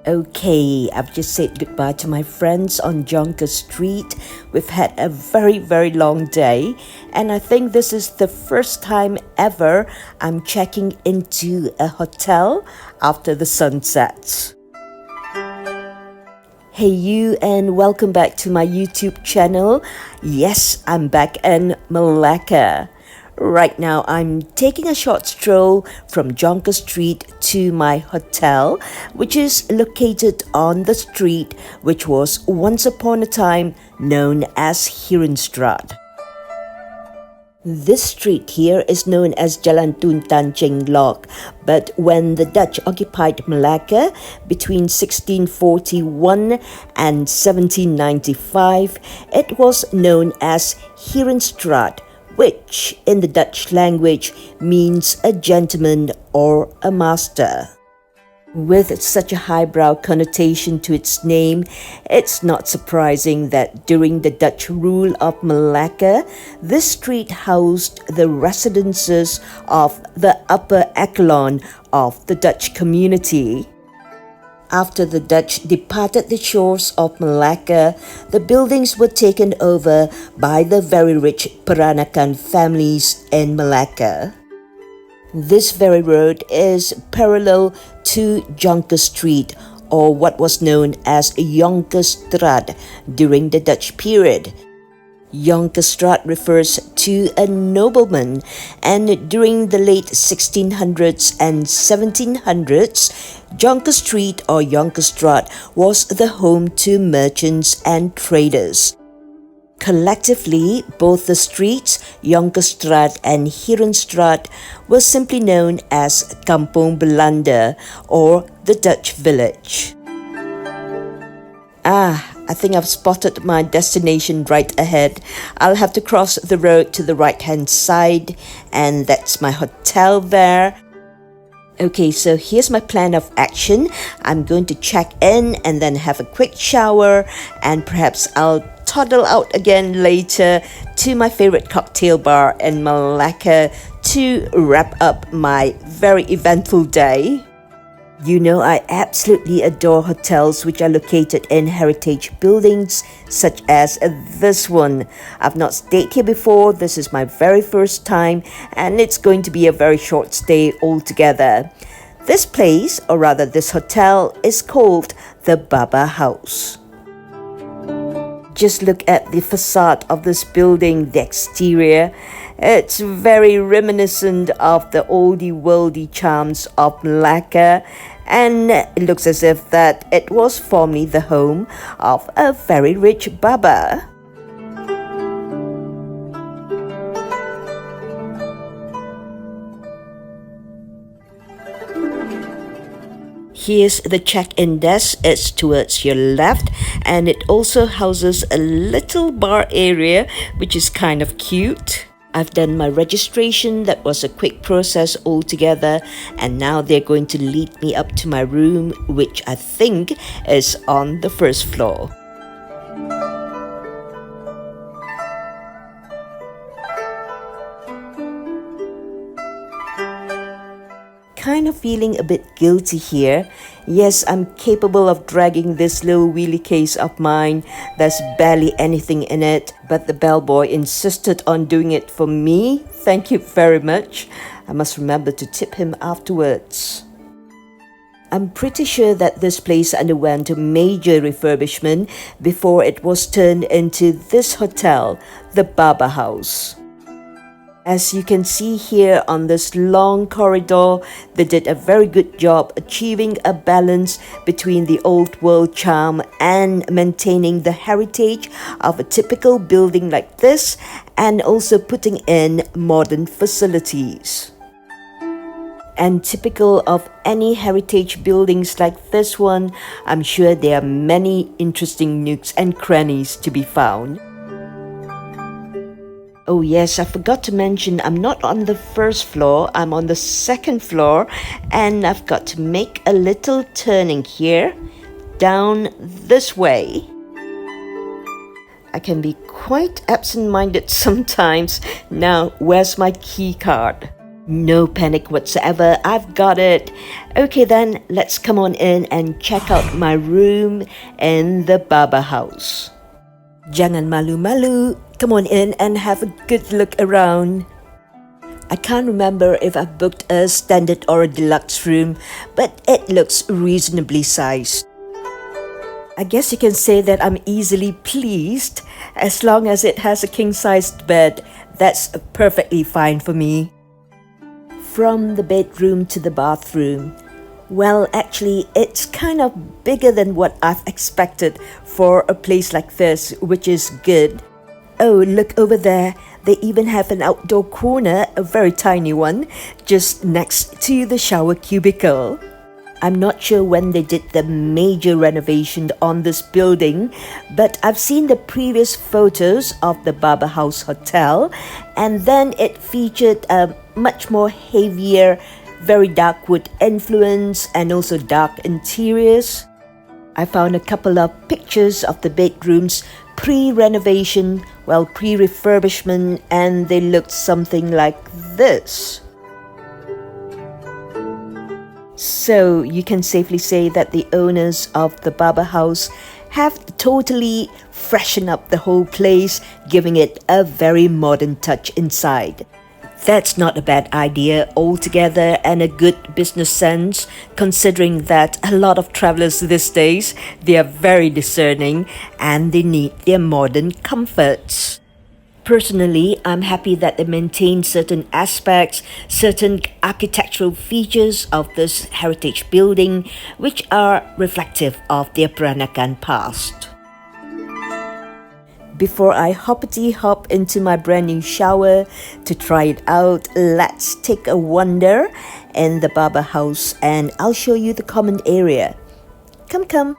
Okay, I've just said goodbye to my friends on Jonker Street. We've had a very, very long day, and I think this is the first time ever I'm checking into a hotel after the sun sets. Hey you, and welcome back to my YouTube channel. Yes, I'm back in Melaka. Right now, I'm taking a short stroll from Jonker Street to my hotel, which is located on the street which was once upon a time known as Herenstraat. This street here is known as Jalan Tun Tan Cheng Lok, but when the Dutch occupied Melaka between 1641 and 1795, it was known as Herenstraat, which in the Dutch language means a gentleman or a master. With such a highbrow connotation to its name, it's not surprising that during the Dutch rule of Melaka, this street housed the residences of the upper echelon of the Dutch community. After the Dutch departed the shores of Melaka, the buildings were taken over by the very rich Peranakan families in Melaka. This very road is parallel to Jonker Street, or what was known as Jonkerstraat during the Dutch period. Jonkerstraat refers to a nobleman, and during the late 1600s and 1700s, Jonker Street or Jonkerstraat was the home to merchants and traders. Collectively, both the streets, Jonkerstraat and Herenstraat, were simply known as Kampung Belanda or the Dutch village. I think I've spotted my destination right ahead. I'll have to cross the road to the right-hand side, and that's my hotel there. Okay, so here's my plan of action. I'm going to check in and then have a quick shower, and perhaps I'll toddle out again later to my favorite cocktail bar in Melaka to wrap up my very eventful day. You know, I absolutely adore hotels which are located in heritage buildings such as this one. I've not stayed here before. This is my very first time, and it's going to be a very short stay altogether. This place, or rather this hotel, is called the Baba House. Just look at the facade of this building, the exterior. It's very reminiscent of the oldie-worldy charms of Melaka, and it looks as if that it was formerly the home of a very rich Baba. Here's the check-in desk. It's towards your left, and it also houses a little bar area which is kind of cute. I've done my registration. That was a quick process altogether, and now they're going to lead me up to my room, which I think is on the first floor. Kind of feeling a bit guilty here. Yes, I'm capable of dragging this little wheelie case of mine. There's barely anything in it, but the bellboy insisted on doing it for me. Thank you very much. I must remember to tip him afterwards. I'm pretty sure that this place underwent a major refurbishment before it was turned into this hotel, the Baba House. As you can see here on this long corridor, they did a very good job achieving a balance between the old world charm and maintaining the heritage of a typical building like this, and also putting in modern facilities. And typical of any heritage buildings like this one, I'm sure there are many interesting nooks and crannies to be found. Oh yes, I forgot to mention I'm not on the first floor, I'm on the second floor, and I've got to make a little turning here, down this way. I can be quite absent-minded sometimes. Now, where's my key card? No panic whatsoever, I've got it. Okay then, let's come on in and check out my room in the Baba house. Jangan malu-malu, come on in and have a good look around. I can't remember if I've booked a standard or a deluxe room, but it looks reasonably sized. I guess you can say that I'm easily pleased. As long as it has a king-sized bed, that's perfectly fine for me. From the bedroom to the bathroom, well, actually, it's kind of bigger than what I've expected for a place like this, which is good. Oh, look over there. They even have an outdoor corner, a very tiny one, just next to the shower cubicle. I'm not sure when they did the major renovation on this building, but I've seen the previous photos of the Baba House Hotel, and then it featured a much more heavier, very dark wood influence and also dark interiors. I found a couple of pictures of the bedrooms pre-renovation, well, pre-refurbishment, and they looked something like this. So you can safely say that the owners of the Baba House have totally freshened up the whole place, giving it a very modern touch inside. That's not a bad idea altogether and a good business sense, considering that a lot of travelers these days, they are very discerning and they need their modern comforts. Personally, I'm happy that they maintain certain aspects, certain architectural features of this heritage building, which are reflective of their Peranakan past. Before I hoppity-hop into my brand new shower to try it out, let's take a wander in the Baba house and I'll show you the common area. Come.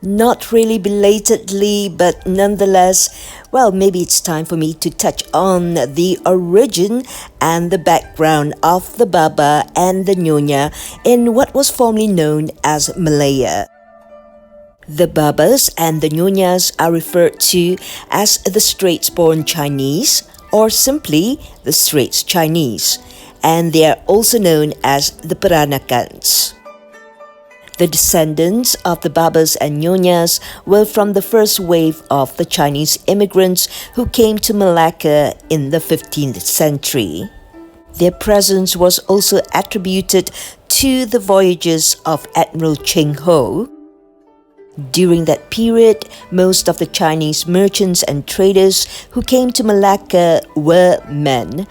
Not really belatedly, but nonetheless, well, maybe it's time for me to touch on the origin and the background of the Baba and the Nyonya in what was formerly known as Malaya. The Babas and the Nyonyas are referred to as the Straits-born Chinese or simply the Straits Chinese, and they are also known as the Peranakans. The descendants of the Babas and Nyonyas were from the first wave of the Chinese immigrants who came to Melaka in the 15th century. Their presence was also attributed to the voyages of Admiral Cheng Ho. During that period, most of the Chinese merchants and traders who came to Melaka were men,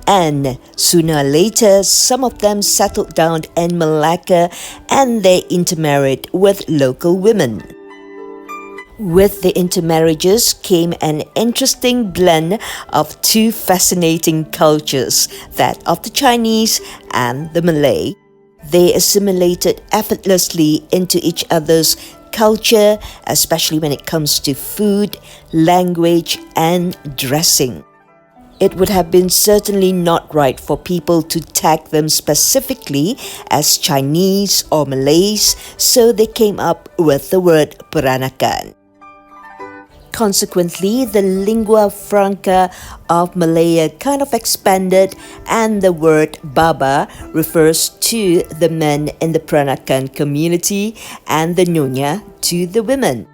and sooner or later, some of them settled down in Melaka and they intermarried with local women. With the intermarriages came an interesting blend of two fascinating cultures, that of the Chinese and the Malay. They assimilated effortlessly into each other's culture, especially when it comes to food, language, and dressing. It would have been certainly not right for people to tag them specifically as Chinese or Malays, so they came up with the word Peranakan. Consequently, the lingua franca of Malaya kind of expanded, and the word Baba refers to the men in the Peranakan community and the Nyonya to the women.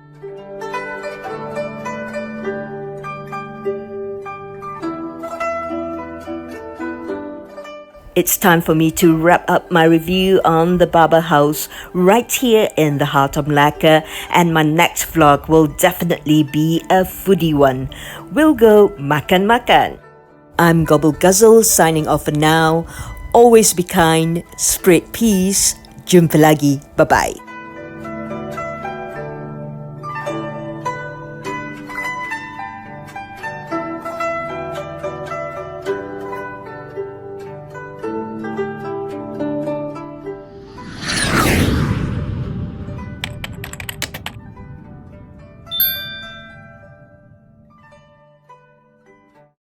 It's time for me to wrap up my review on the Baba house right here in the heart of Melaka, and my next vlog will definitely be a foodie one. We'll go makan-makan. I'm Gobble Guzzle signing off for now. Always be kind, spread peace. Jumpa lagi. Bye-bye.